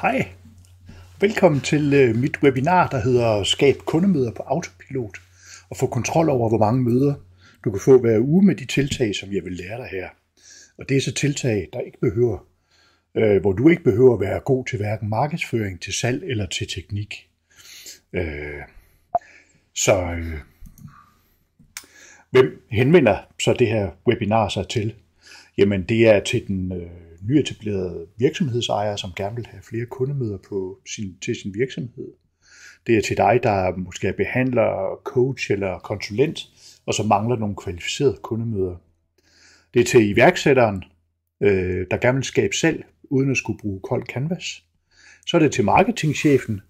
Hej, velkommen til mit webinar, der hedder Skab kundemøder på autopilot og få kontrol over, hvor mange møder du kan få hver uge med de tiltag, som jeg vil lære dig her. Og det er så tiltag, der ikke behøver, hvor du ikke behøver at være god til hverken markedsføring, til salg eller til teknik. Hvem henvender så det her webinar sig til? Jamen det er til den nyetablerede virksomhedsejer, som gerne vil have flere kundemøder til sin virksomhed. Det er til dig, der måske er behandler, coach eller konsulent, og så mangler nogle kvalificerede kundemøder. Det er til iværksætteren, der gerne vil skabe salg, uden at skulle bruge kold canvas. Så er det til marketingchefen,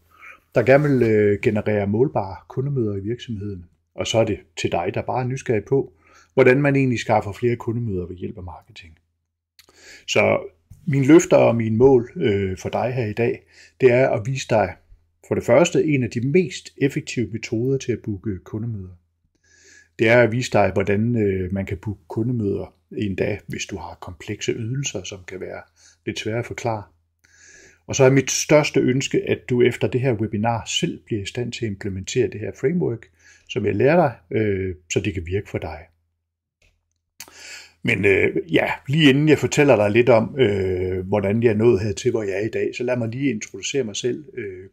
der gerne vil generere målbare kundemøder i virksomheden. Og så er det til dig, der bare er nysgerrig på, hvordan man egentlig skaffer flere kundemøder ved hjælp af marketing. Så mine løfter og mine mål for dig her i dag, det er at vise dig for det første en af de mest effektive metoder til at booke kundemøder. Det er at vise dig, hvordan man kan booke kundemøder endda, hvis du har komplekse ydelser, som kan være lidt svære at forklare. Og så er mit største ønske, at du efter det her webinar selv bliver i stand til at implementere det her framework, som jeg lærer dig, så det kan virke for dig. Men lige inden jeg fortæller dig lidt om, hvordan jeg er nået hertil, hvor jeg er i dag, så lad mig lige introducere mig selv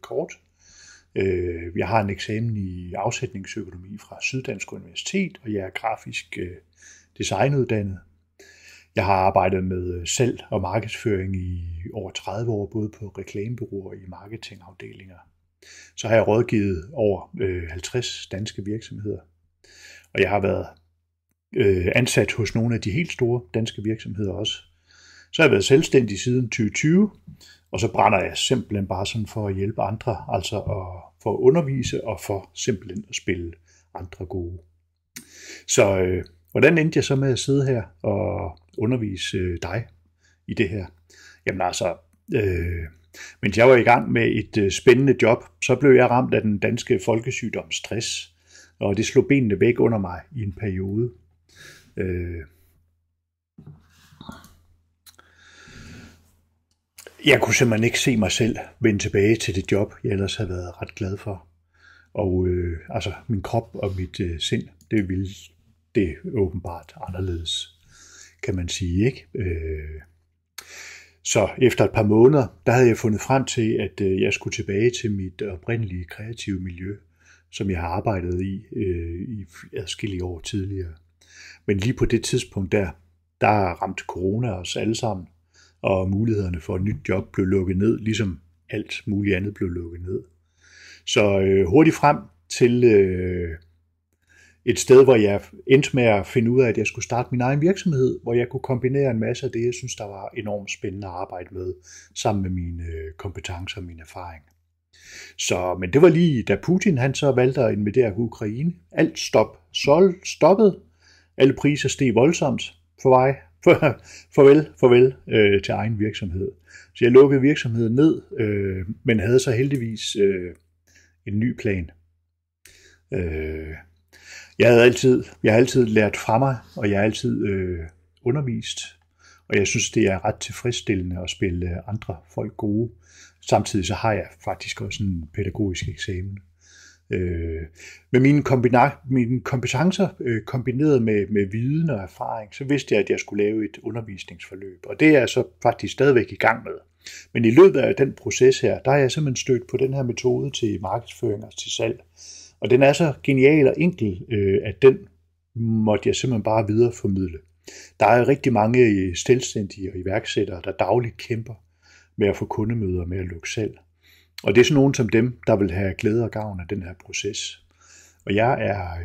kort. Jeg har en eksamen i afsætningsøkonomi fra Syddansk Universitet, og jeg er grafisk designuddannet. Jeg har arbejdet med salg og markedsføring i over 30 år, både på reklamebureauer og i marketingafdelinger. Så har jeg rådgivet over 50 danske virksomheder, og jeg har været ansat hos nogle af de helt store danske virksomheder også. Så har jeg været selvstændig siden 2020, og så brænder jeg simpelthen bare sådan for at hjælpe andre, altså for at undervise og for simpelthen at spille andre gode. Så hvordan endte jeg så med at sidde her og undervise dig i det her? Jamen altså, mens jeg var i gang med et spændende job, så blev jeg ramt af den danske folkesygdom stress, og det slog benene væk under mig i en periode. Jeg kunne simpelthen ikke se mig selv vende tilbage til det job, jeg ellers havde været ret glad for. Og min krop og mit sind, det ville det åbenbart anderledes, kan man sige, ikke? Så efter et par måneder, der havde jeg fundet frem til, at jeg skulle tilbage til mit oprindelige kreative miljø, som jeg har arbejdet i adskillige år tidligere. Men lige på det tidspunkt der ramte corona os alle sammen, og mulighederne for et nyt job blev lukket ned, ligesom alt muligt andet blev lukket ned. Så hurtigt frem til et sted, hvor jeg endte med at finde ud af, at jeg skulle starte min egen virksomhed, hvor jeg kunne kombinere en masse af det, jeg synes, der var enormt spændende at arbejde med, sammen med mine kompetencer og min erfaring. Men det var lige, da Putin han så valgte at invadere Ukraine. Alt stoppede. Alle priser steg voldsomt for mig. Farvel til egen virksomhed. Så jeg lukkede virksomheden ned, men havde så heldigvis en ny plan. Jeg har altid lært fra mig, og jeg har altid undervist. Og jeg synes, det er ret tilfredsstillende at spille andre folk gode. Samtidig så har jeg faktisk også en pædagogisk eksamen. Med mine kompetencer kombineret med viden og erfaring, så vidste jeg, at jeg skulle lave et undervisningsforløb. Og det er jeg så faktisk stadigvæk i gang med. Men i løbet af den proces her, der er jeg simpelthen stødt på den her metode til markedsføring og til salg. Og den er så genial og enkel, at den måtte jeg simpelthen bare videreformidle. Der er rigtig mange selvstændige og iværksættere, der dagligt kæmper med at få kundemøder med at lukke salg. Og det er sådan nogen som dem, der vil have glæde og gavn af den her proces. Og jeg er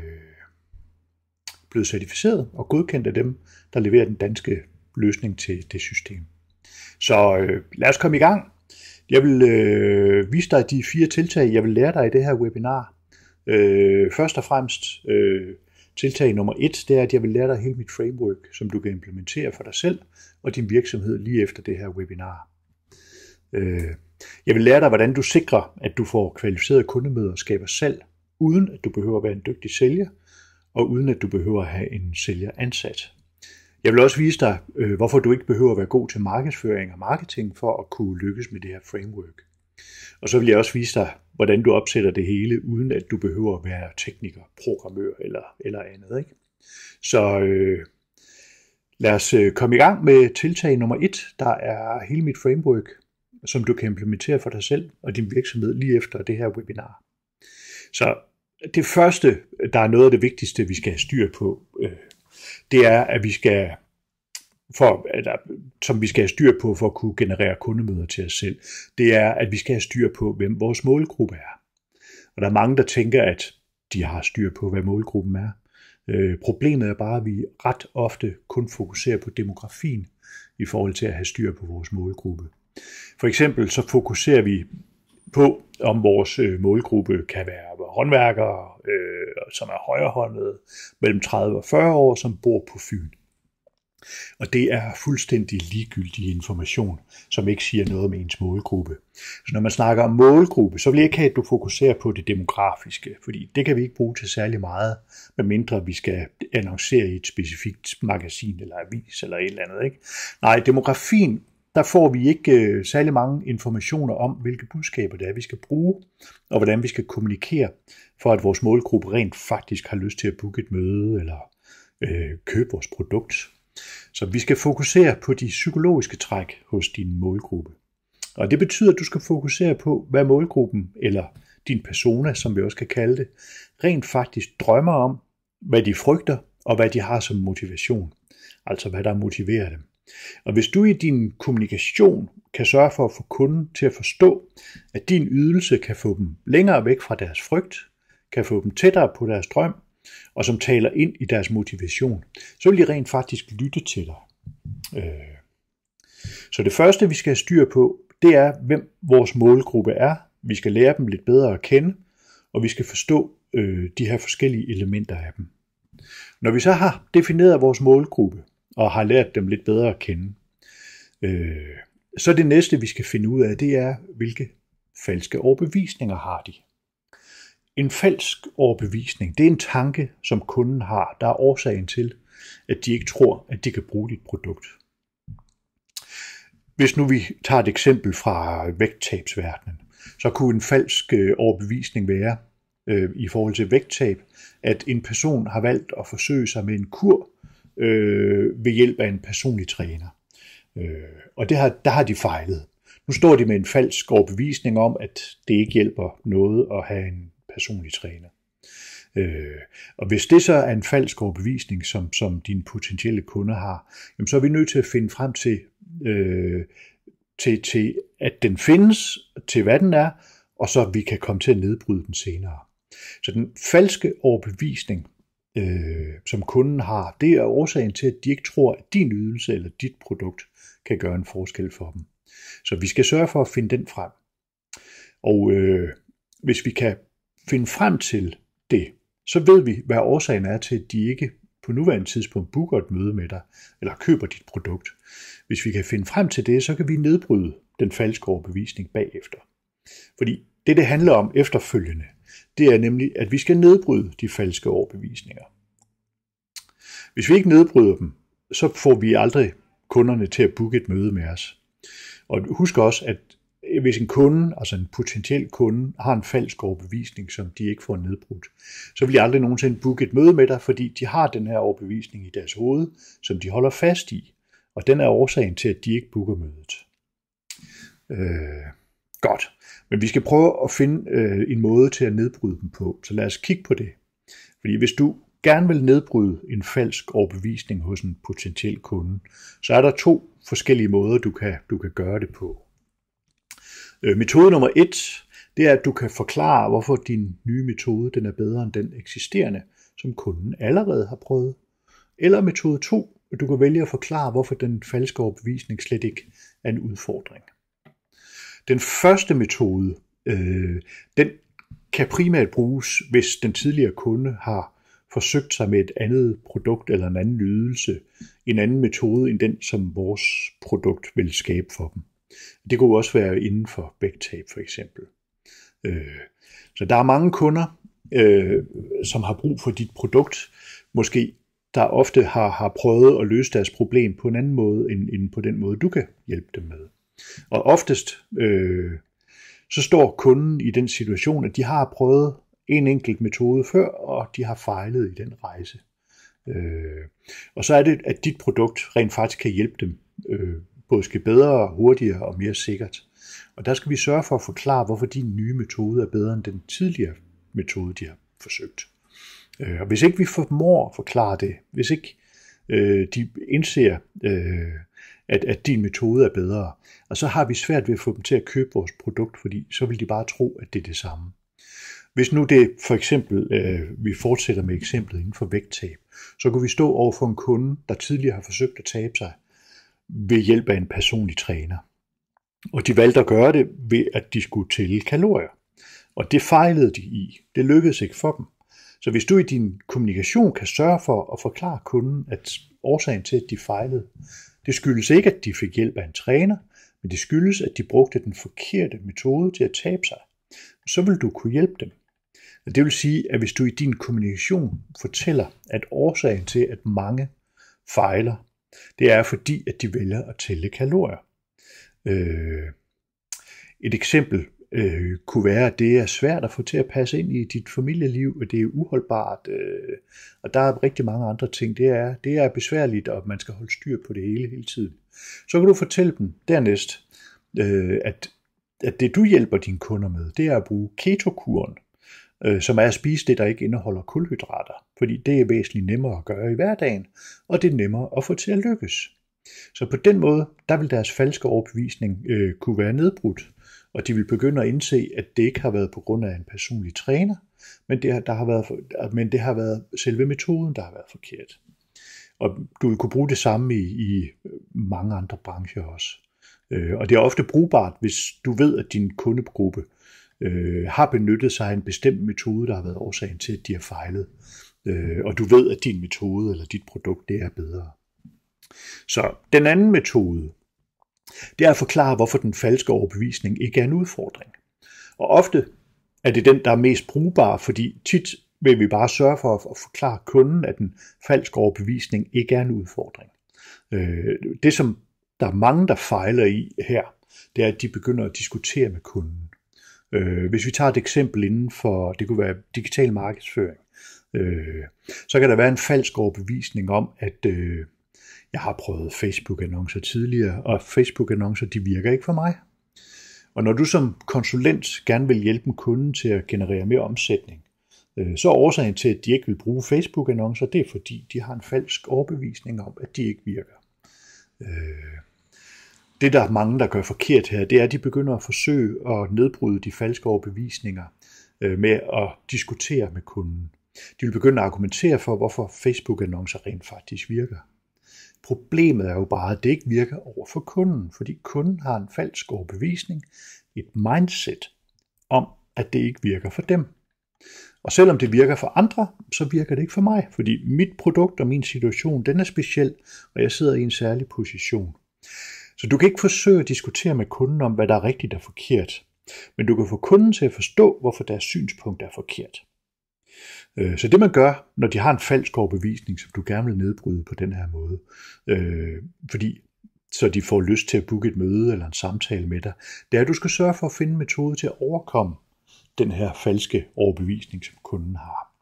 blevet certificeret og godkendt af dem, der leverer den danske løsning til det system. Så lad os komme i gang. Jeg vil vise dig de 4 tiltag, jeg vil lære dig i det her webinar. Først og fremmest tiltag nummer 1, det er, at jeg vil lære dig hele mit framework, som du kan implementere for dig selv og din virksomhed lige efter det her webinar. Jeg vil lære dig, hvordan du sikrer, at du får kvalificerede kundemøder og skaber salg, uden at du behøver at være en dygtig sælger, og uden at du behøver at have en sælger ansat. Jeg vil også vise dig, hvorfor du ikke behøver at være god til markedsføring og marketing for at kunne lykkes med det her framework. Og så vil jeg også vise dig, hvordan du opsætter det hele, uden at du behøver at være tekniker, programmør eller andet. Ikke? Så lad os komme i gang med tiltag nummer 1, der er hele mit framework, som du kan implementere for dig selv og din virksomhed lige efter det her webinar. Så det første, der er noget af det vigtigste, vi skal have styr på, det er, at vi skal have styr på for at kunne generere kundemøder til os selv, det er, at vi skal have styr på, hvem vores målgruppe er. Og der er mange, der tænker, at de har styr på, hvad målgruppen er. Problemet er bare, at vi ret ofte kun fokuserer på demografien i forhold til at have styr på vores målgruppe. For eksempel så fokuserer vi på, om vores målgruppe kan være håndværkere, som er højrehåndede, mellem 30 og 40 år, som bor på Fyn. Og det er fuldstændig ligegyldig information, som ikke siger noget om ens målgruppe. Så når man snakker om målgruppe, så vil jeg ikke have, at du fokuserer på det demografiske, fordi det kan vi ikke bruge til særlig meget, medmindre vi skal annoncere i et specifikt magasin eller avis eller et eller andet. Ikke? Nej, demografien, der får vi ikke særlig mange informationer om, hvilke budskaber det er, vi skal bruge, og hvordan vi skal kommunikere, for at vores målgruppe rent faktisk har lyst til at booke et møde eller købe vores produkt. Så vi skal fokusere på de psykologiske træk hos din målgruppe. Og det betyder, at du skal fokusere på, hvad målgruppen, eller din persona, som vi også kan kalde det, rent faktisk drømmer om, hvad de frygter, og hvad de har som motivation. Altså hvad der motiverer dem. Og hvis du i din kommunikation kan sørge for at få kunden til at forstå, at din ydelse kan få dem længere væk fra deres frygt, kan få dem tættere på deres drøm, og som taler ind i deres motivation, så vil de rent faktisk lytte til dig. Så det første, vi skal have styr på, det er, hvem vores målgruppe er. Vi skal lære dem lidt bedre at kende, og vi skal forstå de her forskellige elementer af dem. Når vi så har defineret vores målgruppe, og har lært dem lidt bedre at kende, så det næste, vi skal finde ud af, det er, hvilke falske overbevisninger har de. En falsk overbevisning, det er en tanke, som kunden har, der er årsagen til, at de ikke tror, at de kan bruge dit produkt. Hvis nu vi tager et eksempel fra vægttabsverdenen, så kunne en falsk overbevisning være, i forhold til vægttab, at en person har valgt at forsøge sig med en kur ved hjælp af en personlig træner. Og der har de fejlet. Nu står de med en falsk overbevisning om, at det ikke hjælper noget at have en personlig træner. Og hvis det så er en falsk overbevisning, som dine potentielle kunder har, jamen så er vi nødt til at finde frem til at den findes, til hvad den er, og så vi kan komme til at nedbryde den senere. Så den falske overbevisning, som kunden har, det er årsagen til, at de ikke tror, at din ydelse eller dit produkt kan gøre en forskel for dem. Så vi skal sørge for at finde den frem. Og hvis vi kan finde frem til det, så ved vi, hvad årsagen er til, at de ikke på nuværende tidspunkt booker et møde med dig, eller køber dit produkt. Hvis vi kan finde frem til det, så kan vi nedbryde den falske overbevisning bagefter. Fordi det handler om efterfølgende, det er nemlig, at vi skal nedbryde de falske overbevisninger. Hvis vi ikke nedbryder dem, så får vi aldrig kunderne til at booke et møde med os. Og husk også, at hvis en kunde, altså en potentiel kunde, har en falsk overbevisning, som de ikke får nedbrudt, så vil de aldrig nogensinde booke et møde med dig, fordi de har den her overbevisning i deres hoved, som de holder fast i. Og den er årsagen til, at de ikke booker mødet. Godt. Men vi skal prøve at finde en måde til at nedbryde dem på. Så lad os kigge på det. Fordi hvis du gerne vil nedbryde en falsk overbevisning hos en potentiel kunde, så er der 2 forskellige måder, du kan gøre det på. Metode nummer 1, det er, at du kan forklare, hvorfor din nye metode den er bedre end den eksisterende, som kunden allerede har prøvet. Eller metode 2, at du kan vælge at forklare, hvorfor den falske overbevisning slet ikke er en udfordring. Den første metode, den kan primært bruges, hvis den tidligere kunde har forsøgt sig med et andet produkt eller en anden ydelse, en anden metode end den, som vores produkt vil skabe for dem. Det kunne også være inden for vægttab for eksempel. Så der er mange kunder, som har brug for dit produkt, måske der ofte har prøvet at løse deres problem på en anden måde, end på den måde, du kan hjælpe dem med. Og oftest så står kunden i den situation, at de har prøvet en enkelt metode før, og de har fejlet i den rejse. Og så er det, at dit produkt rent faktisk kan hjælpe dem både skal bedre, hurtigere og mere sikkert. Og der skal vi sørge for at forklare, hvorfor din nye metode er bedre end den tidligere metode, de har forsøgt. Og hvis ikke vi formår at forklare det, hvis ikke de indser, at din metode er bedre, og så har vi svært ved at få dem til at købe vores produkt, fordi så vil de bare tro, at det er det samme. Hvis nu det for eksempel, vi fortsætter med eksemplet inden for vægttab, så kan vi stå over for en kunde, der tidligere har forsøgt at tabe sig ved hjælp af en personlig træner. Og de valgte at gøre det ved, at de skulle tælle kalorier. Og det fejlede de i. Det lykkedes ikke for dem. Så hvis du i din kommunikation kan sørge for at forklare kunden, at årsagen til, at de fejlede, det skyldes ikke, at de fik hjælp af en træner, men det skyldes, at de brugte den forkerte metode til at tabe sig, så vil du kunne hjælpe dem. Det vil sige, at hvis du i din kommunikation fortæller, at årsagen til, at mange fejler, det er fordi, at de vælger at tælle kalorier. Et eksempel kunne være, at det er svært at få til at passe ind i dit familieliv, og det er uholdbart, og der er rigtig mange andre ting. Det er besværligt, og man skal holde styr på det hele tiden. Så kan du fortælle dem dernæst, at det du hjælper dine kunder med, det er at bruge ketokuren, som er at spise det, der ikke indeholder kulhydrater, fordi det er væsentligt nemmere at gøre i hverdagen, og det er nemmere at få til at lykkes. Så på den måde, der vil deres falske overbevisning kunne være nedbrudt, og de vil begynde at indse, at det ikke har været på grund af en personlig træner, men det har været selve metoden, der har været forkert. Og du vil kunne bruge det samme i mange andre brancher også. Og det er ofte brugbart, hvis du ved, at din kundegruppe har benyttet sig af en bestemt metode, der har været årsagen til, at de har fejlet. Og du ved, at din metode eller dit produkt, det er bedre. Så den anden metode, det er at forklare, hvorfor den falske overbevisning ikke er en udfordring. Og ofte er det den, der er mest brugbar, fordi tit vil vi bare sørge for at forklare kunden, at den falske overbevisning ikke er en udfordring. Det, som der er mange, der fejler i her, det er, at de begynder at diskutere med kunden. Hvis vi tager et eksempel inden for, det kunne være digital markedsføring, så kan der være en falsk overbevisning om, at jeg har prøvet Facebook-annoncer tidligere, og Facebook-annoncer, de virker ikke for mig. Og når du som konsulent gerne vil hjælpe kunden til at generere mere omsætning, så er årsagen til, at de ikke vil bruge Facebook-annoncer, det er fordi, de har en falsk overbevisning om, at de ikke virker. Det, der er mange, der gør forkert her, det er, at de begynder at forsøge at nedbryde de falske overbevisninger med at diskutere med kunden. De vil begynde at argumentere for, hvorfor Facebook-annoncer rent faktisk virker. Problemet er jo bare, at det ikke virker over for kunden, fordi kunden har en falsk overbevisning, et mindset om, at det ikke virker for dem. Og selvom det virker for andre, så virker det ikke for mig, fordi mit produkt og min situation, den er speciel, og jeg sidder i en særlig position. Så du kan ikke forsøge at diskutere med kunden om, hvad der er rigtigt og forkert, men du kan få kunden til at forstå, hvorfor deres synspunkt er forkert. Så det man gør, når de har en falsk overbevisning, som du gerne vil nedbryde på den her måde, fordi så de får lyst til at booke et møde eller en samtale med dig, det er, at du skal sørge for at finde en metode til at overkomme den her falske overbevisning, som kunden har.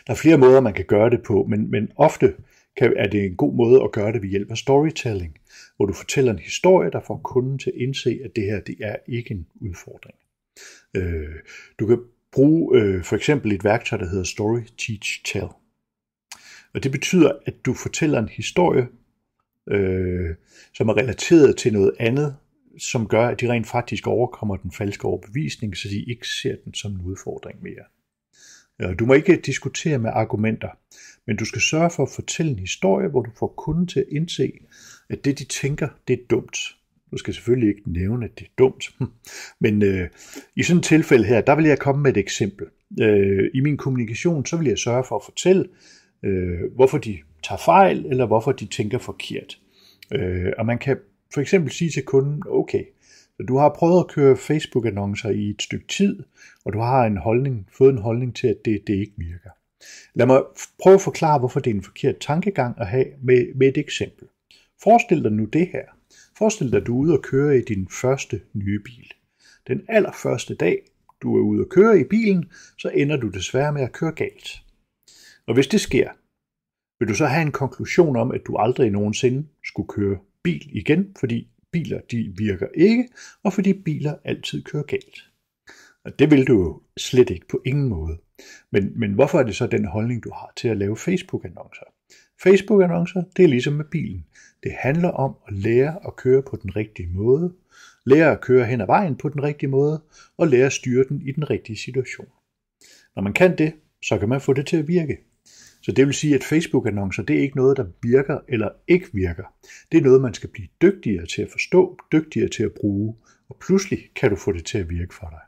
Der er flere måder, man kan gøre det på, men ofte er det en god måde at gøre det ved hjælp af storytelling, hvor du fortæller en historie, der får kunden til at indse, at det her det er ikke en udfordring. Du kan bruge for eksempel et værktøj, der hedder Story, Teach, Tell. Og det betyder, at du fortæller en historie, som er relateret til noget andet, som gør, at de rent faktisk overkommer den falske overbevisning, så de ikke ser den som en udfordring mere. Du må ikke diskutere med argumenter, men du skal sørge for at fortælle en historie, hvor du får kunden til at indse, at det de tænker, det er dumt. Du skal selvfølgelig ikke nævne, at det er dumt, men i sådan et tilfælde her, der vil jeg komme med et eksempel. I min kommunikation, så vil jeg sørge for at fortælle, hvorfor de tager fejl, eller hvorfor de tænker forkert. Og man kan for eksempel sige til kunden, okay, så du har prøvet at køre Facebook-annoncer i et stykke tid, og du har fået en holdning til, at det ikke virker. Lad mig prøve at forklare, hvorfor det er en forkert tankegang at have med et eksempel. Forestil dig nu det her. Forestil dig, at du er ude og køre i din første nye bil. Den allerførste dag, du er ude og køre i bilen, så ender du desværre med at køre galt. Og hvis det sker, vil du så have en konklusion om, at du aldrig nogensinde skulle køre bil igen, fordi biler de virker ikke, og fordi biler altid kører galt. Og det vil du jo slet ikke på ingen måde. Men hvorfor er det så den holdning, du har til at lave Facebook-annoncer? Facebook-annoncer, det er ligesom med bilen. Det handler om at lære at køre på den rigtige måde, lære at køre hen ad vejen på den rigtige måde, og lære at styre den i den rigtige situation. Når man kan det, så kan man få det til at virke. Så det vil sige, at Facebook-annoncer, det er ikke noget, der virker eller ikke virker. Det er noget, man skal blive dygtigere til at forstå, dygtigere til at bruge, og pludselig kan du få det til at virke for dig.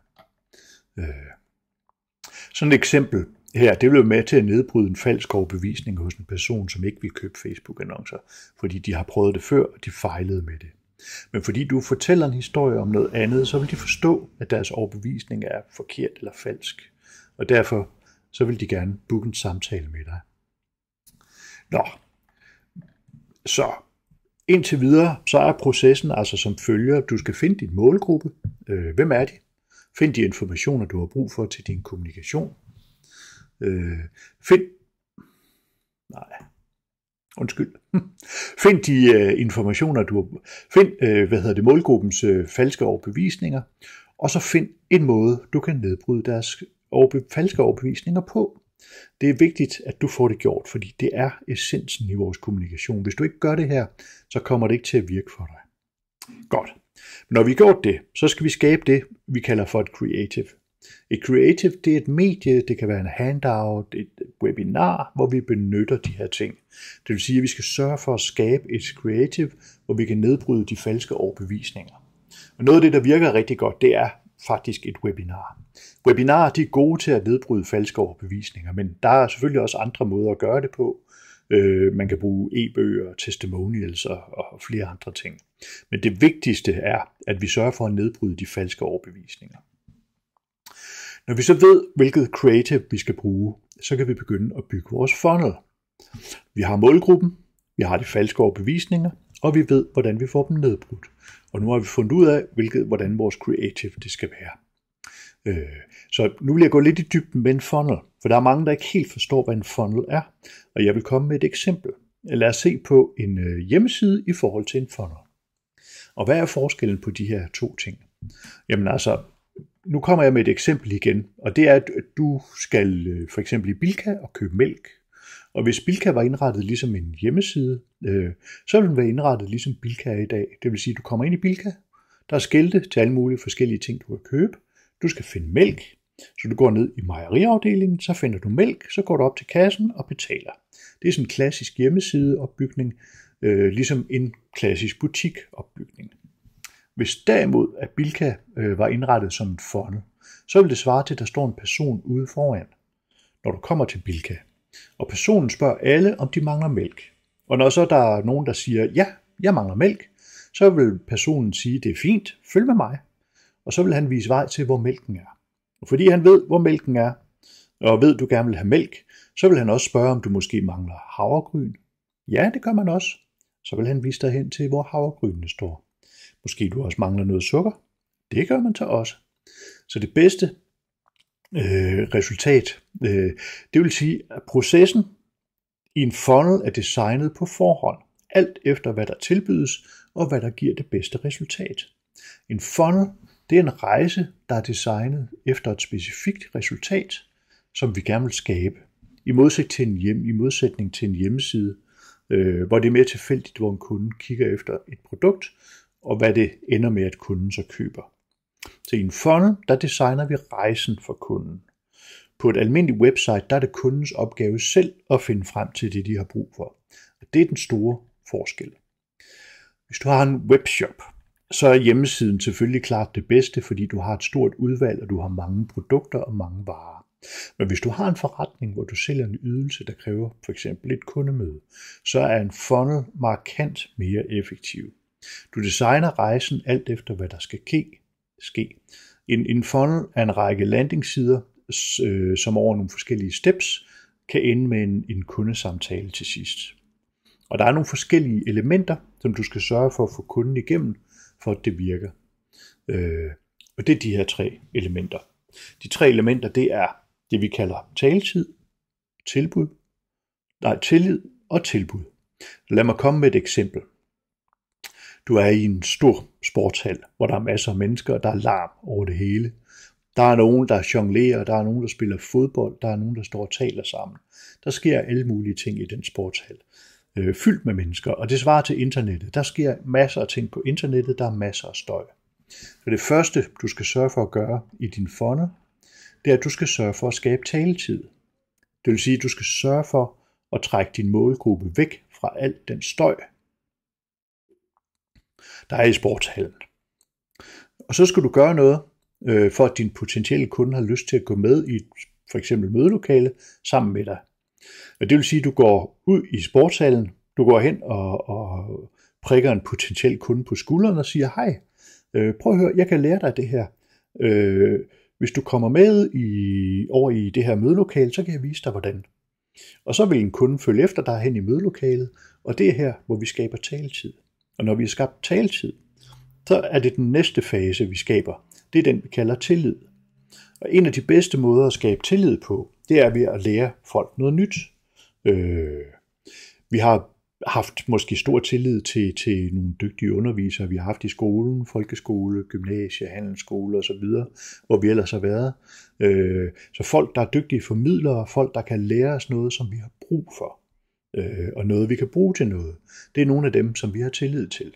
Sådan et eksempel her, det vil være med til at nedbryde en falsk overbevisning hos en person, som ikke vil købe Facebook-annoncer, fordi de har prøvet det før, og de fejlede med det. Men fordi du fortæller en historie om noget andet, så vil de forstå, at deres overbevisning er forkert eller falsk. Og derfor så vil de gerne booke en samtale med dig. Nå, så indtil videre, så er processen altså som følger, du skal finde din målgruppe. Hvem er de? Find de informationer, du har brug for til din kommunikation. Find de informationer, du har. Find målgruppens falske overbevisninger, og så find en måde, du kan nedbryde deres falske overbevisninger på. Det er vigtigt, at du får det gjort, fordi det er essensen i vores kommunikation. Hvis du ikke gør det her, så kommer det ikke til at virke for dig. Godt. Når vi har gjort det, så skal vi skabe det, vi kalder for et creative. Et creative, det er et medie, det kan være en handout, et webinar, hvor vi benytter de her ting. Det vil sige, at vi skal sørge for at skabe et creative, hvor vi kan nedbryde de falske overbevisninger. Og noget af det, der virker rigtig godt, det er faktisk et webinar. Webinarer, de er gode til at nedbryde falske overbevisninger, men der er selvfølgelig også andre måder at gøre det på. Man kan bruge e-bøger, testimonials og flere andre ting. Men det vigtigste er, at vi sørger for at nedbryde de falske overbevisninger. Når vi så ved, hvilket creative vi skal bruge, så kan vi begynde at bygge vores funnel. Vi har målgruppen, vi har de falske overbevisninger, og vi ved, hvordan vi får dem nedbrudt. Og nu har vi fundet ud af, hvordan vores creative det skal være. Så nu vil jeg gå lidt i dybden med en funnel, for der er mange, der ikke helt forstår, hvad en funnel er. Og jeg vil komme med et eksempel. Lad os se på en hjemmeside i forhold til en funnel. Og hvad er forskellen på de her to ting? Jamen altså, nu kommer jeg med et eksempel igen, og det er, at du skal for eksempel i Bilka og købe mælk. Og hvis Bilka var indrettet ligesom en hjemmeside, så vil den være indrettet ligesom Bilka er i dag. Det vil sige, at du kommer ind i Bilka, der er skilte til alle mulige forskellige ting, du kan købe. Du skal finde mælk, så du går ned i mejeriafdelingen, så finder du mælk, så går du op til kassen og betaler. Det er sådan en klassisk hjemmesideopbygning, ligesom en klassisk butikopbygning. Hvis derimod at Bilka var indrettet som en funnel, så vil det svare til, at der står en person ude foran, når du kommer til Bilka. Og personen spørger alle, om de mangler mælk. Og når så der er nogen, der siger, ja, jeg mangler mælk, så vil personen sige, det er fint, følg med mig. Og så vil han vise vej til, hvor mælken er. Og fordi han ved, hvor mælken er, og ved, du gerne vil have mælk, så vil han også spørge, om du måske mangler havregryn. Ja, det gør man også. Så vil han vise dig hen til, hvor havregrynene står. Måske du også mangler noget sukker. Det gør man så også. Så det bedste resultat, det vil sige, at processen i en funnel er designet på forhånd. Alt efter, hvad der tilbydes, og hvad der giver det bedste resultat. En funnel, det er en rejse, der er designet efter et specifikt resultat, som vi gerne vil skabe. I modsætning til en hjemmeside, hvor det er mere tilfældigt, hvor en kunde kigger efter et produkt, og hvad det ender med, at kunden så køber. Så i en funnel, der designer vi rejsen for kunden. På et almindeligt website, der er det kundens opgave selv at finde frem til det, de har brug for. Og det er den store forskel. Hvis du har en webshop, så er hjemmesiden selvfølgelig klart det bedste, fordi du har et stort udvalg, og du har mange produkter og mange varer. Men hvis du har en forretning, hvor du sælger en ydelse, der kræver for eksempel et kundemøde, så er en funnel markant mere effektiv. Du designer rejsen alt efter, hvad der skal ske. En funnel er en række landingssider, som over nogle forskellige steps kan ende med en kundesamtale til sidst. Og der er nogle forskellige elementer, som du skal sørge for at få kunden igennem, for at det virker. Og det er de her 3 elementer. De 3 elementer, det er det, vi kalder taletid, tillid og tilbud. Lad mig komme med et eksempel. Du er i en stor sportshal, hvor der er masser af mennesker, og der er larm over det hele. Der er nogen, der jonglerer, der er nogen, der spiller fodbold, der er nogen, der står og taler sammen. Der sker alle mulige ting i den sportshal, fyldt med mennesker, og det svarer til internettet. Der sker masser af ting på internettet, der er masser af støj. Så det første, du skal sørge for at gøre i din funnel, det er, at du skal sørge for at skabe taletid. Det vil sige, at du skal sørge for at trække din målgruppe væk fra alt den støj, der er i sportshallen. Og så skal du gøre noget, for at din potentielle kunde har lyst til at gå med i for eksempel mødelokale sammen med dig. Og det vil sige, at du går ud i sportshallen, du går hen og prikker en potentiel kunde på skulderen og siger, hej, prøv at høre, jeg kan lære dig det her. Hvis du kommer med over i det her mødelokale, så kan jeg vise dig, hvordan. Og så vil en kunde følge efter dig hen i mødelokalet, og det er her, hvor vi skaber taletid. Og når vi har skabt taletid, så er det den næste fase, vi skaber. Det er den, vi kalder tillid. Og en af de bedste måder at skabe tillid på, det er ved at lære folk noget nyt. Vi har haft måske stor tillid til nogle dygtige undervisere, vi har haft i skolen, folkeskole, gymnasie, handelsskole osv., hvor vi ellers har været. Så folk, der er dygtige formidlere, folk, der kan lære os noget, som vi har brug for, og noget, vi kan bruge til noget, det er nogle af dem, som vi har tillid til.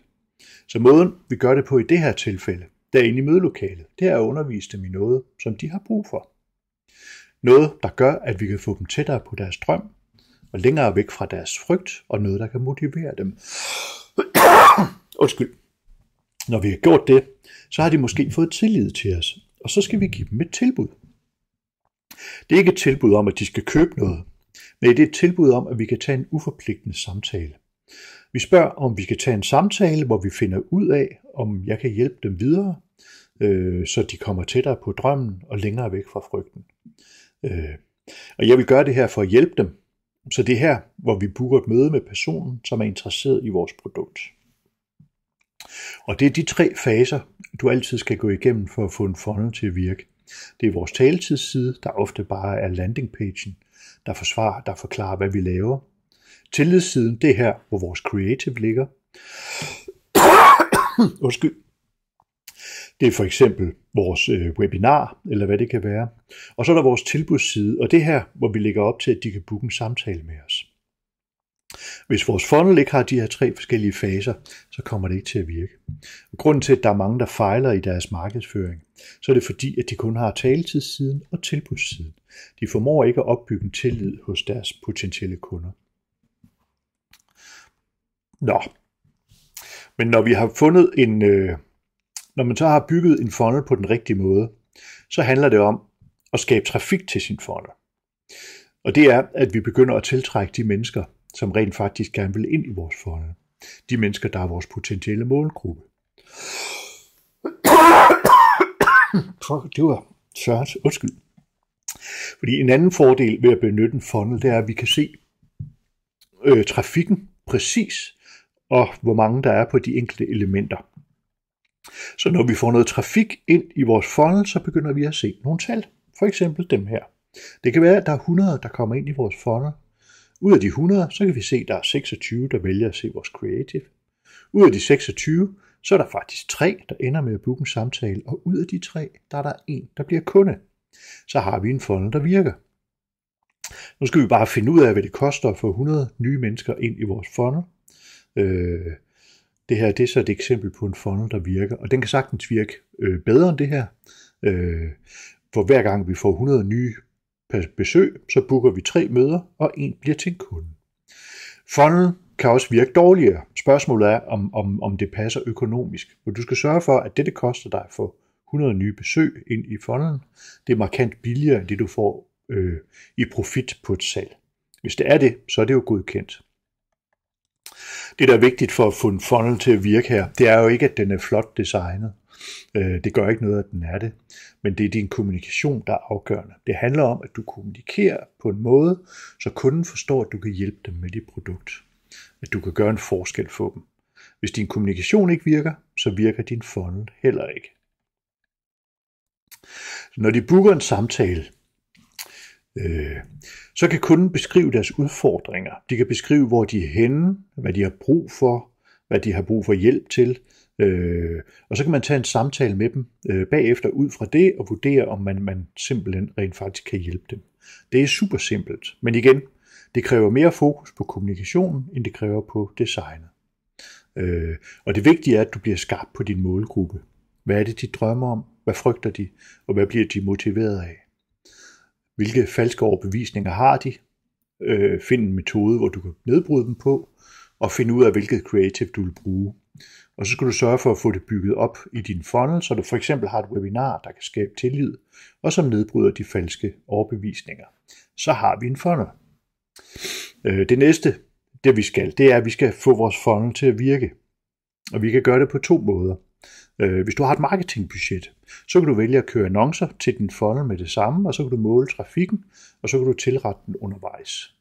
Så måden, vi gør det på i det her tilfælde, derinde i mødelokalet, det er at undervise dem i noget, som de har brug for. Noget, der gør, at vi kan få dem tættere på deres drøm, og længere væk fra deres frygt, og noget, der kan motivere dem. Undskyld. Når vi har gjort det, så har de måske fået tillid til os, og så skal vi give dem et tilbud. Det er ikke et tilbud om, at de skal købe noget, men det er et tilbud om, at vi kan tage en uforpligtende samtale. Vi spørger, om vi kan tage en samtale, hvor vi finder ud af, om jeg kan hjælpe dem videre, så de kommer tættere på drømmen og længere væk fra frygten. Og jeg vil gøre det her for at hjælpe dem, så det er her, hvor vi booker et møde med personen, som er interesseret i vores produkt. Og det er de 3 faser, du altid skal gå igennem for at få en funnel til at virke. Det er vores taletidsside, der ofte bare er landingpagen, der forklarer, hvad vi laver. Tillidssiden, det er her, hvor vores creative ligger. Undskyld. Det er for eksempel vores webinar, eller hvad det kan være. Og så er der vores tilbudsside, og det er her, hvor vi lægger op til, at de kan booke en samtale med os. Hvis vores funnel ikke har de her 3 forskellige faser, så kommer det ikke til at virke. Og grunden til, at der er mange, der fejler i deres markedsføring, så er det fordi, at de kun har taletidssiden og tilbudssiden. De formår ikke at opbygge en tillid hos deres potentielle kunder. Nå, men når vi har fundet når man så har bygget en funnel på den rigtige måde, så handler det om at skabe trafik til sin funnel. Og det er, at vi begynder at tiltrække de mennesker, som rent faktisk gerne vil ind i vores funnel. De mennesker, der er vores potentielle målgruppe. Det var sørens. Undskyld. Fordi en anden fordel ved at benytte en funnel, det er, at vi kan se trafikken præcis, og hvor mange der er på de enkelte elementer. Så når vi får noget trafik ind i vores funnel, så begynder vi at se nogle tal. For eksempel dem her. Det kan være, at der er 100, der kommer ind i vores funnel. Ud af de 100, så kan vi se, at der er 26, der vælger at se vores creative. Ud af de 26, så er der faktisk 3, der ender med at booke en samtale. Og ud af de 3, der er der 1, der bliver kunde. Så har vi en funnel, der virker. Nu skal vi bare finde ud af, hvad det koster at få 100 nye mennesker ind i vores funnel. Det her, det er så et eksempel på en funnel, der virker, og den kan sagtens virke bedre end det her. For hver gang vi får 100 nye besøg, så booker vi 3 møder, og 1 bliver til en kunde. Funnel kan også virke dårligere. Spørgsmålet er, om det passer økonomisk. Og du skal sørge for, at det koster dig at få 100 nye besøg ind i funnelen. Det er markant billigere, end det du får i profit på et salg. Hvis det er det, så er det jo godkendt. Det, der er vigtigt for at få en funnel til at virke her, det er jo ikke, at den er flot designet. Det gør ikke noget, at den er det, men det er din kommunikation, der er afgørende. Det handler om, at du kommunikerer på en måde, så kunden forstår, at du kan hjælpe dem med dit produkt. At du kan gøre en forskel for dem. Hvis din kommunikation ikke virker, så virker din funnel heller ikke. Når de booker en samtale, så kan kunden beskrive deres udfordringer. De kan beskrive, hvor de er henne, hvad de har brug for, hvad de har brug for hjælp til. Og så kan man tage en samtale med dem bagefter ud fra det og vurdere, om man simpelthen rent faktisk kan hjælpe dem. Det er super simpelt, men igen, det kræver mere fokus på kommunikationen, end det kræver på designet. Og det vigtige er, at du bliver skarp på din målgruppe. Hvad er det, de drømmer om? Hvad frygter de? Og hvad bliver de motiveret af? Hvilke falske overbevisninger har de? Find en metode, hvor du kan nedbryde dem på, og finde ud af, hvilket creative du vil bruge. Og så skal du sørge for at få det bygget op i din funnel, så du for eksempel har et webinar, der kan skabe tillid, og som nedbryder de falske overbevisninger. Så har vi en funnel. Det næste, det vi skal, det er, at vi skal få vores funnel til at virke. Og vi kan gøre det på 2 måder. Hvis du har et marketingbudget, så kan du vælge at køre annoncer til din funnel med det samme, og så kan du måle trafikken, og så kan du tilrette den undervejs.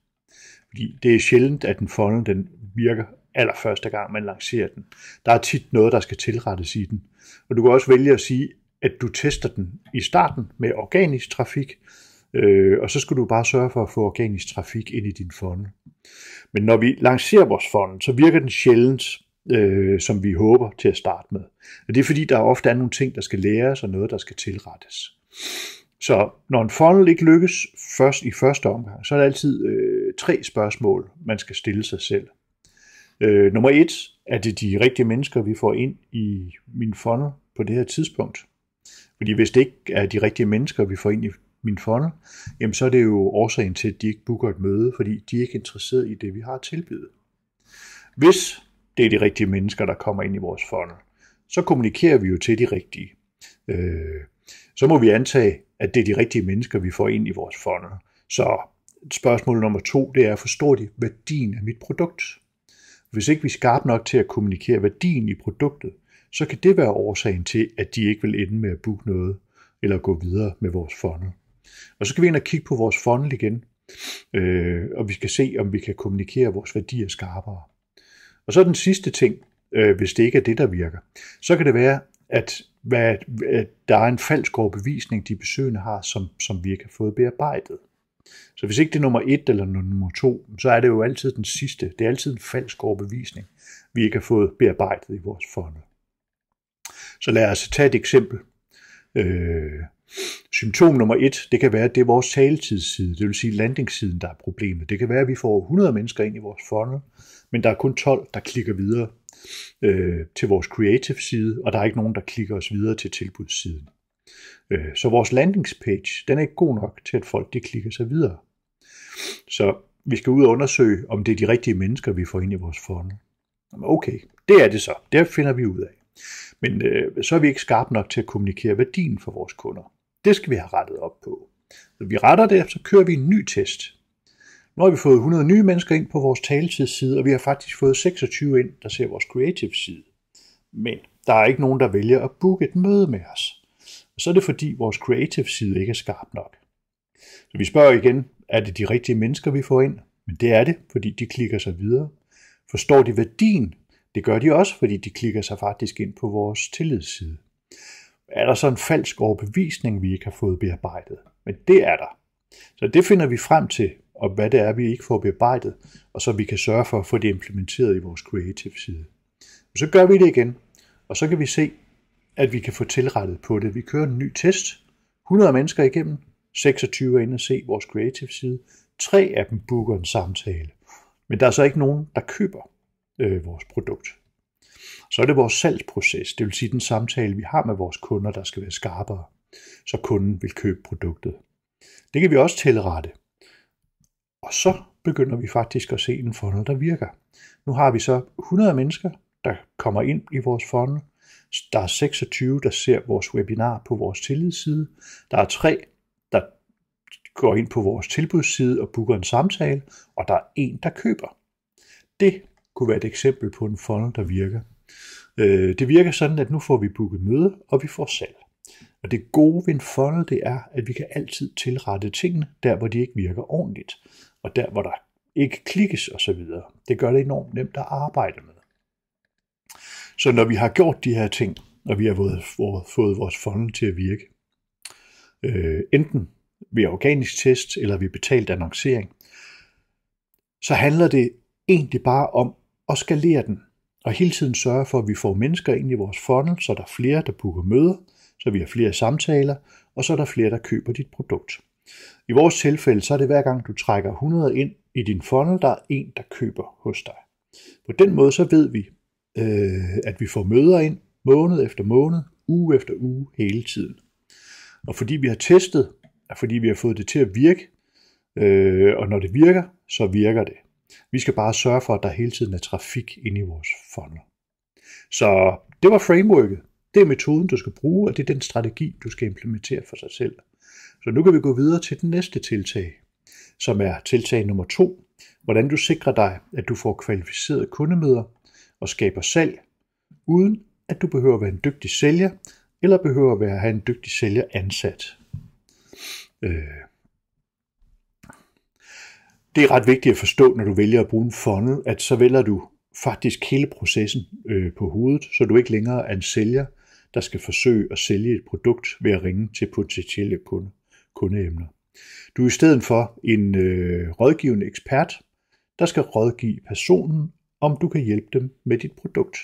Fordi det er sjældent, at en funnel den virker allerførste gang, man lancerer den. Der er tit noget, der skal tilrettes i den. Og du kan også vælge at sige, at du tester den i starten med organisk trafik, og så skal du bare sørge for at få organisk trafik ind i din funnel. Men når vi lancerer vores funnel, så virker den sjældent, som vi håber til at starte med. Og det er fordi, der ofte er nogle ting, der skal læres, og noget, der skal tilrettes. Så når en funnel ikke lykkes i første omgang, så er der altid 3 spørgsmål, man skal stille sig selv. Nummer 1, er det de rigtige mennesker, vi får ind i min funnel på det her tidspunkt? Fordi hvis det ikke er de rigtige mennesker, vi får ind i min funnel, jamen så er det jo årsagen til, at de ikke booker et møde, fordi de er ikke interesseret i det, vi har at tilbyde. Hvis det er de rigtige mennesker, der kommer ind i vores funnel, så kommunikerer vi jo til de rigtige. Så må vi antage, at det er de rigtige mennesker, vi får ind i vores funnel. Så spørgsmål nummer 2, det er, forstår de værdien af mit produkt? Hvis ikke vi er skarpe nok til at kommunikere værdien i produktet, så kan det være årsagen til, at de ikke vil ende med at booke noget, eller gå videre med vores funnel. Og så skal vi ind og kigge på vores funnel igen, og vi skal se, om vi kan kommunikere vores værdier skarpere. Og så den sidste ting, hvis det ikke er det, der virker, så kan det være, at der er en falsk overbevisning, de besøgende har, som vi ikke har fået bearbejdet. Så hvis ikke det er nummer 1 eller nummer 2, så er det jo altid den sidste. Det er altid en falsk overbevisning, vi ikke har fået bearbejdet i vores funnel. Så lad os tage et eksempel. Symptom nummer 1, det kan være, at det er vores taletidsside, det vil sige landingssiden, der er problemet. Det kan være, at vi får 100 mennesker ind i vores funnel, men der er kun 12, der klikker videre til vores creative side, og der er ikke nogen, der klikker os videre til tilbudssiden. Så vores landingspage, den er ikke god nok til, at folk de klikker sig videre. Så vi skal ud og undersøge, om det er de rigtige mennesker, vi får ind i vores funnel. Okay, det er det så. Det finder vi ud af. Men så er vi ikke skarpe nok til at kommunikere værdien for vores kunder. Det skal vi have rettet op på. Når vi retter det, så kører vi en ny test. Nu har vi fået 100 nye mennesker ind på vores taletidsside, og vi har faktisk fået 26 ind, der ser vores creative side. Men der er ikke nogen, der vælger at booke et møde med os. Og så er det fordi, vores creative side ikke er skarp nok. Så vi spørger igen, er det de rigtige mennesker, vi får ind? Men det er det, fordi de klikker sig videre. Forstår de værdien? Det gør de også, fordi de klikker sig faktisk ind på vores tillidsside. Er der så en falsk overbevisning, vi ikke har fået bearbejdet? Men det er der. Så det finder vi frem til, og hvad det er, vi ikke får bearbejdet, og så vi kan sørge for at få det implementeret i vores creative side. Og så gør vi det igen, og så kan vi se, at vi kan få tilrettet på det. Vi kører en ny test, 100 mennesker igennem, 26 er inde og se vores creative side, 3 af dem booker en samtale, men der er så ikke nogen, der køber vores produkt. Så er det vores salgsproces, det vil sige den samtale, vi har med vores kunder, der skal være skarpere, så kunden vil købe produktet. Det kan vi også tilrette. Og så begynder vi faktisk at se en funnel, der virker. Nu har vi så 100 mennesker, der kommer ind i vores funnel. Der er 26, der ser vores webinar på vores tillidsside. Der er 3, der går ind på vores tilbudsside og booker en samtale. Og der er 1, der køber. Det kunne være et eksempel på en funnel, der virker. Det virker sådan, at nu får vi booket møde, og vi får salg. Og det gode ved en funnel, det er, at vi kan altid tilrette tingene, der hvor de ikke virker ordentligt, og der hvor der ikke klikkes osv. Det gør det enormt nemt at arbejde med. Så når vi har gjort de her ting, og vi har fået vores funnel til at virke, enten ved organisk test eller ved betalt annoncering, så handler det egentlig bare om at skalere den, og hele tiden sørge for, at vi får mennesker ind i vores funnel, så der er flere, der booker møder, så vi har flere samtaler, og så er der flere, der køber dit produkt. I vores tilfælde, så er det hver gang, du trækker 100 ind i din funnel, der er en, der køber hos dig. På den måde, så ved vi, at vi får møder ind måned efter måned, uge efter uge, hele tiden. Og fordi vi har testet, og fordi vi har fået det til at virke, og når det virker, så virker det. Vi skal bare sørge for, at der hele tiden er trafik inde i vores funnel. Så det var frameworket. Det er metoden, du skal bruge, og det er den strategi, du skal implementere for sig selv. Så nu kan vi gå videre til den næste tiltag, som er tiltag nummer 2. Hvordan du sikrer dig, at du får kvalificerede kundemøder og skaber salg, uden at du behøver at være en dygtig sælger, eller behøver at have en dygtig sælger ansat. Det er ret vigtigt at forstå, når du vælger at bruge en funnel, at så vælger du faktisk hele processen på hovedet, så du ikke længere er en sælger, der skal forsøge at sælge et produkt ved at ringe til potentielle kundeemner. Du er i stedet for en rådgivende ekspert, der skal rådgive personen, om du kan hjælpe dem med dit produkt.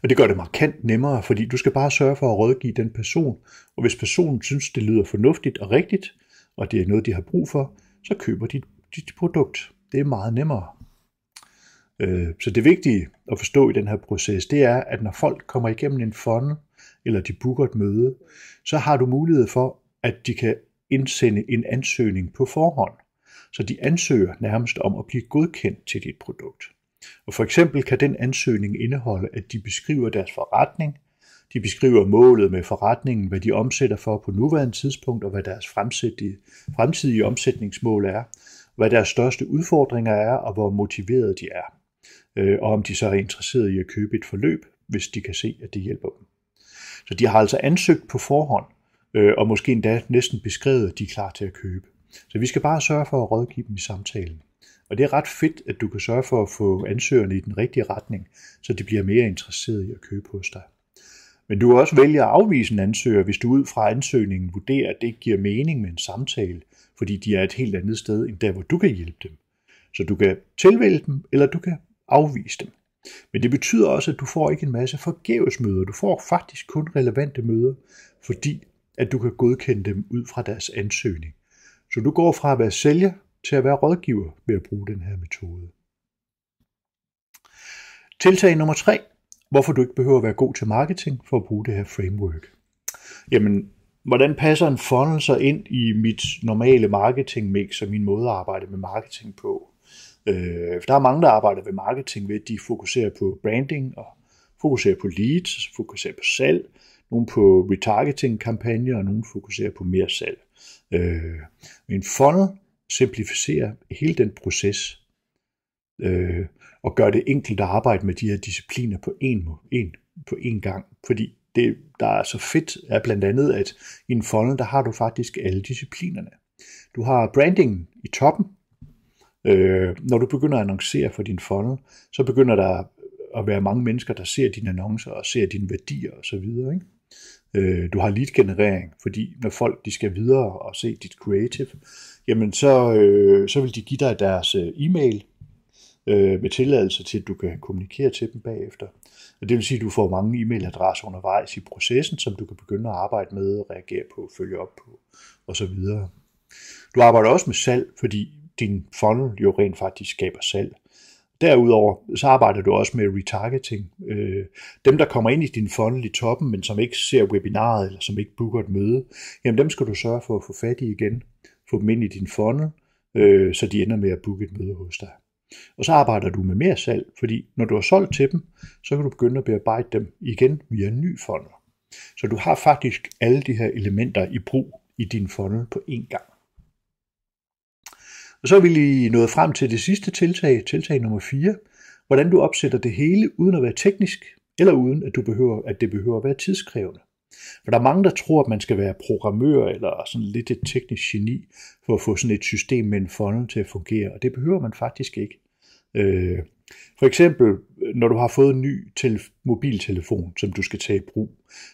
Og det gør det markant nemmere, fordi du skal bare sørge for at rådgive den person, og hvis personen synes, det lyder fornuftigt og rigtigt, og det er noget, de har brug for, så køber de dit produkt. Det er meget nemmere. Så det vigtige at forstå i den her proces, det er, at når folk kommer igennem en funnel, eller de booker et møde, så har du mulighed for, at de kan indsende en ansøgning på forhånd. Så de ansøger nærmest om at blive godkendt til dit produkt. Og for eksempel kan den ansøgning indeholde, at de beskriver deres forretning, de beskriver målet med forretningen, hvad de omsætter for på nuværende tidspunkt, og hvad deres fremtidige omsætningsmål er, hvad deres største udfordringer er, og hvor motiverede de er. Og om de så er interesserede i at købe et forløb, hvis de kan se, at det hjælper dem. Så de har altså ansøgt på forhånd, og måske endda næsten beskrevet, at de er klar til at købe. Så vi skal bare sørge for at rådgive dem i samtalen. Og det er ret fedt, at du kan sørge for at få ansøgerne i den rigtige retning, så de bliver mere interesserede i at købe hos dig. Men du kan også vælge at afvise en ansøger, hvis du ud fra ansøgningen vurderer, at det ikke giver mening med en samtale, fordi de er et helt andet sted end der, hvor du kan hjælpe dem. Så du kan tilvælge dem, eller du kan afvise dem. Men det betyder også, at du får ikke en masse forgæves møder. Du får faktisk kun relevante møder, fordi at du kan godkende dem ud fra deres ansøgning. Så du går fra at være sælger til at være rådgiver ved at bruge den her metode. Tiltag nummer 3. Hvorfor du ikke behøver at være god til marketing for at bruge det her framework. Jamen, hvordan passer en funnel så ind i mit normale marketingmix og min måde at arbejde med marketing på? Der er mange, der arbejder ved marketing ved, at de fokuserer på branding og fokuserer på leads, fokuserer på salg, nogle på retargeting-kampagner og nogle fokuserer på mere salg. En funnel simplificerer hele den proces og gør det enkelt at arbejde med de her discipliner på en gang. Fordi det, der er så fedt, er blandt andet, at i en funnel, der har du faktisk alle disciplinerne. Du har brandingen i toppen. Når du begynder at annoncere for din funnel, så begynder der at være mange mennesker, der ser dine annoncer og ser dine værdier osv. Du har lead-generering, fordi når folk de skal videre og se dit creative, jamen så vil de give dig deres e-mail med tilladelse til, at du kan kommunikere til dem bagefter. Og det vil sige, at du får mange e-mailadresser undervejs i processen, som du kan begynde at arbejde med, reagere på, følge op på osv. Du arbejder også med salg, fordi din funnel jo rent faktisk skaber salg. Derudover så arbejder du også med retargeting. Dem, der kommer ind i din funnel i toppen, men som ikke ser webinaret, eller som ikke booker et møde, jamen dem skal du sørge for at få fat i igen. Få dem ind i din funnel, så de ender med at booke et møde hos dig. Og så arbejder du med mere salg, fordi når du har solgt til dem, så kan du begynde at bearbejde dem igen via en ny funnel. Så du har faktisk alle de her elementer i brug i din funnel på én gang. Og så er vi lige nået frem til det sidste tiltag, tiltag nummer 4, hvordan du opsætter det hele uden at være teknisk, eller uden at det behøver at være tidskrævende. For der er mange, der tror, at man skal være programmør eller sådan lidt et teknisk geni for at få sådan et system med en funnel til at fungere, og det behøver man faktisk ikke. For eksempel, når du har fået en ny mobiltelefon, som du skal tage i brug,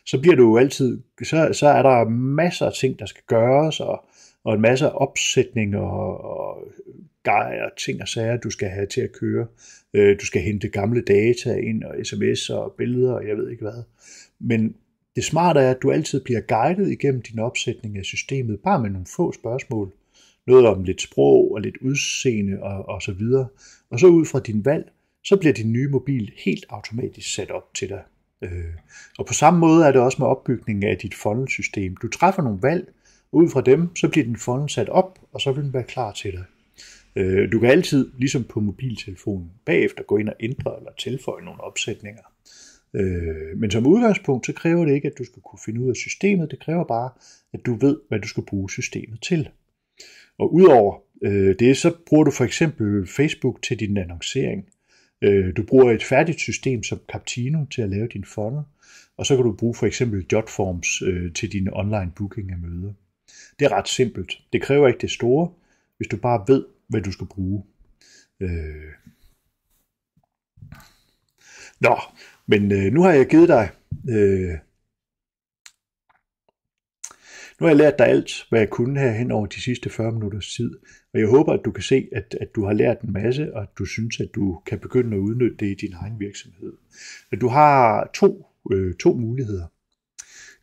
så bliver du jo altid, så er der masser af ting, der skal gøres, og en masse opsætninger og ting og sager, du skal have til at køre. Du skal hente gamle data ind, og sms og billeder, og jeg ved ikke hvad. Men det smarte er, at du altid bliver guidet igennem din opsætning af systemet, bare med nogle få spørgsmål. Noget om lidt sprog og lidt udseende og så videre. Og så ud fra din valg, så bliver din nye mobil helt automatisk sat op til dig. Og på samme måde er det også med opbygningen af dit funnel-system. Du træffer nogle valg, og ud fra dem, så bliver din funnel sat op, og så vil den være klar til dig. Du kan altid, ligesom på mobiltelefonen, bagefter gå ind og ændre eller tilføje nogle opsætninger. Men som udgangspunkt, så kræver det ikke, at du skal kunne finde ud af systemet. Det kræver bare, at du ved, hvad du skal bruge systemet til. Og udover det, så bruger du for eksempel Facebook til din annoncering. Du bruger et færdigt system som Captino til at lave din funnel, og så kan du bruge for eksempel Jotforms til din online booking af møder. Det er ret simpelt. Det kræver ikke det store, hvis du bare ved, hvad du skal bruge. Men nu har jeg givet dig... Nu har jeg lært dig alt, hvad jeg kunne her hen over de sidste 40 minutters tid, og jeg håber, at du kan se, at du har lært en masse, og at du synes, at du kan begynde at udnytte det i din egen virksomhed. Du har to muligheder.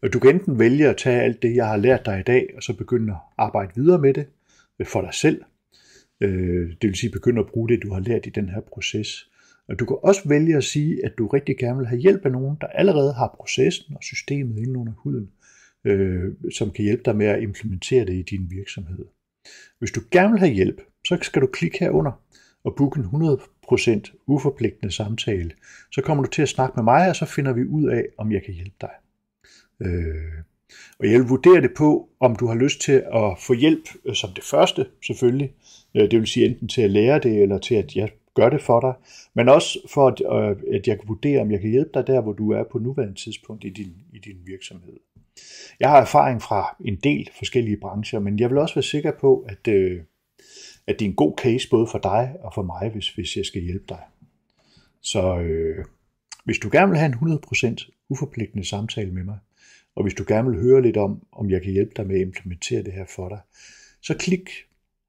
Og du kan enten vælge at tage alt det, jeg har lært dig i dag, og så begynde at arbejde videre med det for dig selv. Det vil sige, begynde at bruge det, du har lært i den her proces. Og du kan også vælge at sige, at du rigtig gerne vil have hjælp af nogen, der allerede har processen og systemet inde under huden, som kan hjælpe dig med at implementere det i din virksomhed. Hvis du gerne vil have hjælp, så skal du klikke herunder og booke en 100% uforpligtende samtale. Så kommer du til at snakke med mig, og så finder vi ud af, om jeg kan hjælpe dig. Og jeg vil vurdere det på, om du har lyst til at få hjælp som det første, selvfølgelig. Det vil sige enten til at lære det, eller til at jeg gør det for dig, men også for, at jeg kan vurdere, om jeg kan hjælpe dig der, hvor du er på nuværende tidspunkt i din virksomhed. Jeg har erfaring fra en del forskellige brancher, men jeg vil også være sikker på, at det er en god case både for dig og for mig, hvis jeg skal hjælpe dig. Så hvis du gerne vil have en 100% uforpligtende samtale med mig, og hvis du gerne vil høre lidt om jeg kan hjælpe dig med at implementere det her for dig, så klik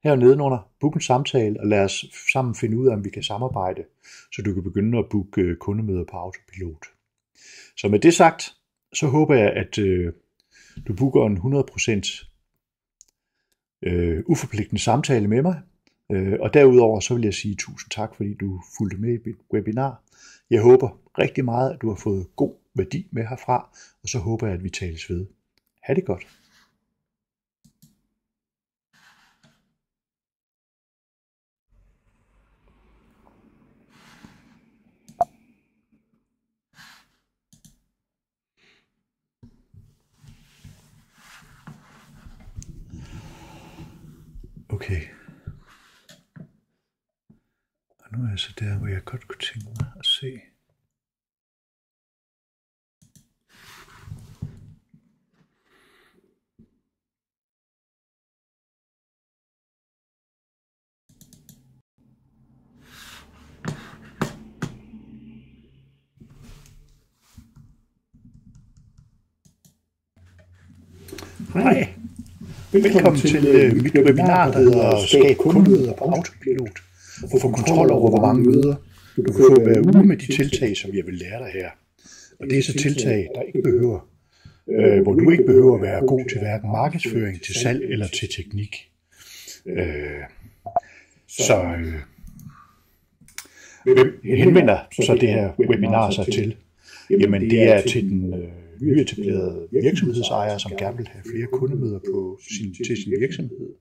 her nedenunder, book en samtale, og lad os sammen finde ud af, om vi kan samarbejde, så du kan begynde at booke kundemøder på autopilot. Så med det sagt, så håber jeg, at du booker en 100% uforpligtende samtale med mig. Og derudover så vil jeg sige tusind tak, fordi du fulgte med i mit webinar. Jeg håber rigtig meget, at du har fået god værdi med herfra, og så håber jeg, at vi tales ved. Ha' det godt. Okay. Og nu er jeg så der, hvor jeg godt kunne tænke mig at se. Hej. Velkommen til mit webinar, der hedder Skab kundemøder på autopilot. Og få kontrol over, hvor mange møder du kan få hver uge med de tiltag, som jeg vil lære dig her. Og det er så tiltag, der ikke behøver, hvor du ikke behøver at være god til hverken markedsføring, til salg eller til teknik. Hvem henvender så det her webinar sig til? Jamen det er til den nyetablerede virksomhedsejer, som gerne vil have flere kundemøder til sin virksomhed.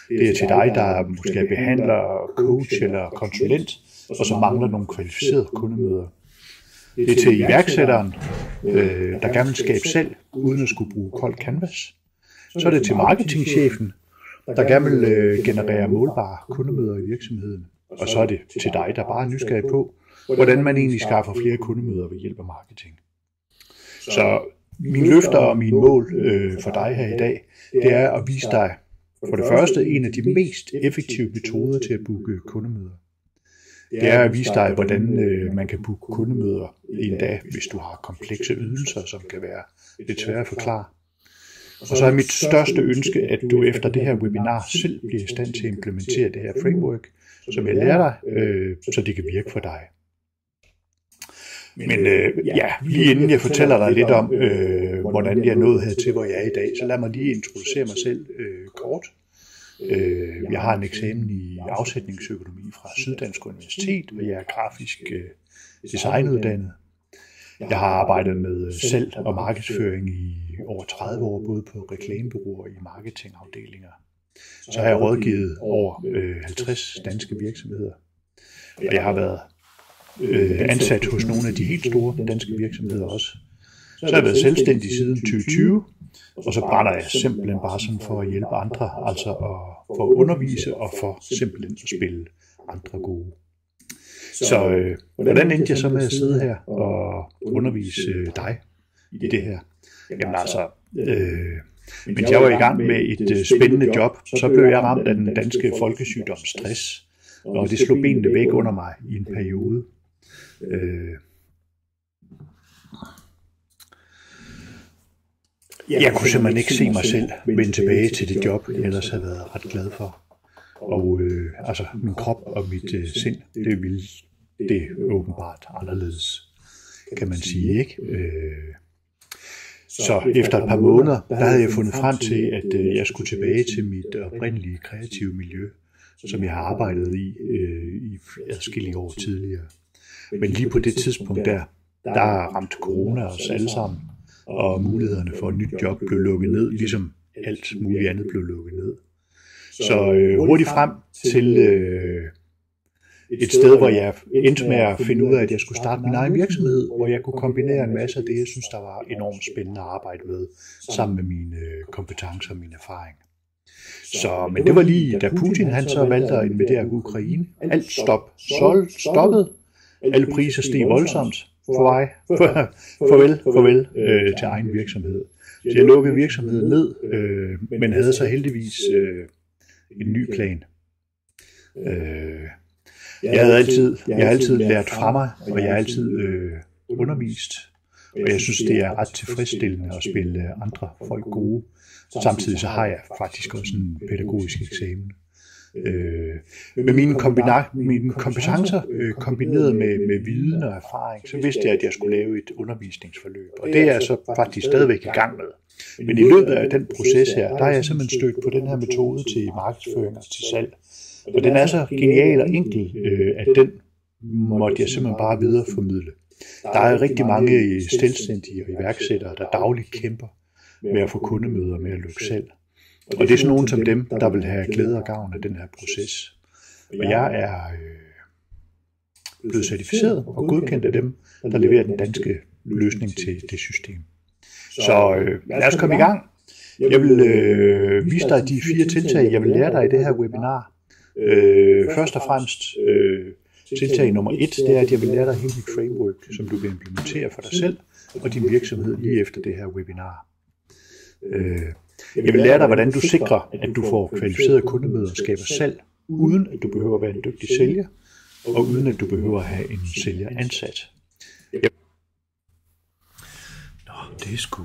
Det er til dig, der måske er behandler, coach eller konsulent, og som mangler nogle kvalificerede kundemøder. Det er til iværksætteren, der gerne vil skabe salg, uden at skulle bruge kold canvas. Så er det til marketingchefen, der gerne vil generere målbare kundemøder i virksomheden. Og så er det til dig, der bare er nysgerrig på, hvordan man egentlig skaffer flere kundemøder ved hjælp af marketing. Så mine løfter og mine mål for dig her i dag, det er at vise dig for det første en af de mest effektive metoder til at booke kundemøder. Det er at vise dig, hvordan man kan booke kundemøder en dag, hvis du har komplekse ydelser, som kan være lidt svære at forklare. Og så er mit største ønske, at du efter det her webinar selv bliver i stand til at implementere det her framework, som jeg lærer dig, så det kan virke for dig. Men lige inden jeg fortæller dig lidt om, hvordan jeg er nået hertil, hvor jeg er i dag, så lad mig lige introducere mig selv kort. Jeg har en eksamen i afsætningsøkonomi fra Syddansk Universitet, og jeg er grafisk designuddannet. Jeg har arbejdet med salg og markedsføring i over 30 år, både på reklamebureauer og i marketingafdelinger. Så har jeg rådgivet over 50 danske virksomheder, og jeg har været ansat hos nogle af de helt store danske virksomheder også. Så har jeg været selvstændig siden 2020, og så brænder jeg simpelthen bare sådan for at hjælpe andre, altså for at undervise og for simpelthen at spille andre gode. Så hvordan endte jeg så med at sidde her og undervise dig i det her? Jamen altså, mens jeg var i gang med et spændende job, så blev jeg ramt af den danske folkesygdom stress, og det slog benene væk under mig i en periode. Jeg kunne simpelthen ikke se mig selv vende tilbage til det job, jeg ellers havde været ret glad for. Og altså, min krop og mit sind, det ville det åbenbart anderledes, kan man sige, ikke? Så efter et par måneder, der havde jeg fundet frem til, at jeg skulle tilbage til mit oprindelige kreative miljø, som jeg har arbejdet i adskillige år tidligere. Men lige på det tidspunkt der ramte corona os alle sammen, og mulighederne for et nyt job blev lukket ned, ligesom alt muligt andet blev lukket ned. Så hurtigt frem til et sted, hvor jeg endte med at finde ud af, at jeg skulle starte min egen virksomhed, hvor jeg kunne kombinere en masse af det, jeg synes, der var enormt spændende at arbejde med, sammen med mine kompetencer og min erfaring. Men det var lige, da Putin han så valgte at invadere Ukraine. Alt stoppede. Alle priser steg voldsomt. Farvel til egen virksomhed. Så jeg lukkede virksomheden ned, men havde så heldigvis en ny plan. Jeg har altid lært fra mig, og jeg har altid undervist, og jeg synes, det er ret tilfredsstillende at spille andre folk gode. Samtidig så har jeg faktisk også en pædagogisk eksamen. Med mine kompetencer kombineret med viden og erfaring, så vidste jeg, at jeg skulle lave et undervisningsforløb. Og det er jeg så faktisk stadigvæk i gang med. Men i løbet af den proces her, der er jeg simpelthen stødt på den her metode til markedsføring og til salg. Og den er så genial og enkel, at den måtte jeg simpelthen bare videreformidle. Der er rigtig mange selvstændige og iværksættere, der dagligt kæmper med at få kundemøder med at lukke salg. Og det er sådan nogen som dem, der vil have glæde og gavn af den her proces. Og jeg er blevet certificeret og godkendt af dem, der leverer den danske løsning til det system. Så lad os komme i gang. Jeg vil vise dig de 4 tiltag, jeg vil lære dig i det her webinar. Først og fremmest tiltag nummer 1, det er, at jeg vil lære dig hele mit framework, som du vil implementere for dig selv og din virksomhed lige efter det her webinar. Jeg vil lære dig, hvordan du sikrer, at du får kvalificerede kundemøder og skaber salg, uden at du behøver at være en dygtig sælger, og uden at du behøver at have en sælger ansat. Det er sgu...